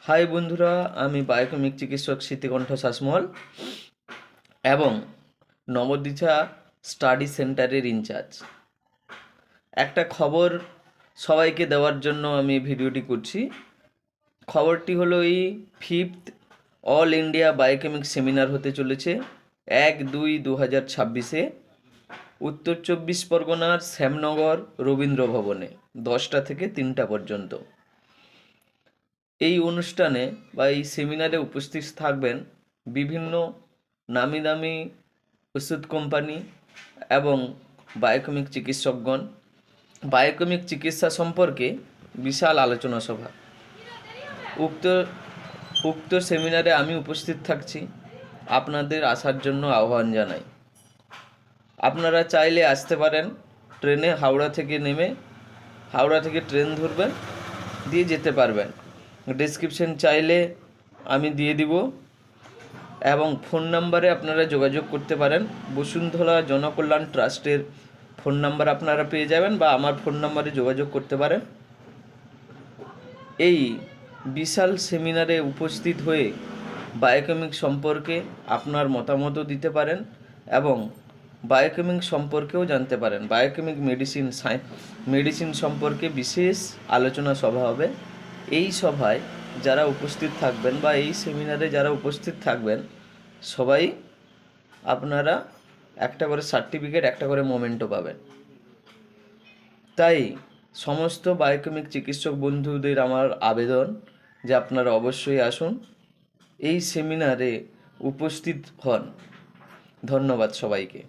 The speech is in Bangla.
হাই বন্ধুরা, আমি বায়োকেমিক চিকিৎসক স্মৃতিকণ্ঠ শাসমল এবং নবদিশা স্টাডি সেন্টারের ইনচার্জ। একটা খবর সবাইকে দেওয়ার জন্য আমি ভিডিওটি করছি। খবরটি হলো এই 5th all India biochemic seminar হতে চলেছে 1-2-2026-এ উত্তর 24 পরগনার শ্যামনগর রবীন্দ্র ভবনে 10টা থেকে 3টা পর্যন্ত। এই অনুষ্ঠানে বা এই সেমিনারে উপস্থিত থাকবেন বিভিন্ন নামি দামি ওষুধ কোম্পানি এবং বায়োকেমিক চিকিৎসকগণ। বায়োকেমিক চিকিৎসা সম্পর্কে বিশাল আলোচনা সভা। উক্ত সেমিনারে আমি উপস্থিত থাকছি, আপনাদের আসার জন্য আহ্বান জানাই। আপনারা চাইলে আসতে পারেন। ট্রেনে হাওড়া থেকে ট্রেন ধরবেন, দিয়ে যেতে পারবেন। ডেসক্রিপশন চাইলে আমি দিয়ে দিব এবং ফোন নাম্বারে আপনারা যোগাযোগ করতে পারেন। বসুন্ধরা জনকল্যাণ ট্রাস্টের ফোন নাম্বার আপনারা পেয়ে যাবেন বা আমার ফোন নাম্বারে যোগাযোগ করতে পারেন। এই বিশাল সেমিনারে উপস্থিত হয়ে বায়োকেমিক সম্পর্কে আপনার মতামতও দিতে পারেন এবং বায়োকেমিক সম্পর্কেও জানতে পারেন। বায়োকেমিক মেডিসিন সম্পর্কে বিশেষ আলোচনা সভা হবে। এই সভায় যারা উপস্থিত থাকবেন বা এই সেমিনারে যারা উপস্থিত থাকবেন সবাই আপনারা একটা করে সার্টিফিকেট, একটা করে মোমেন্টও পাবেন। তাই সমস্ত বায়োকেমিক চিকিৎসক বন্ধুদের আমার আবেদন যে আপনারা অবশ্যই আসুন, এই সেমিনারে উপস্থিত হন। ধন্যবাদ সবাইকে।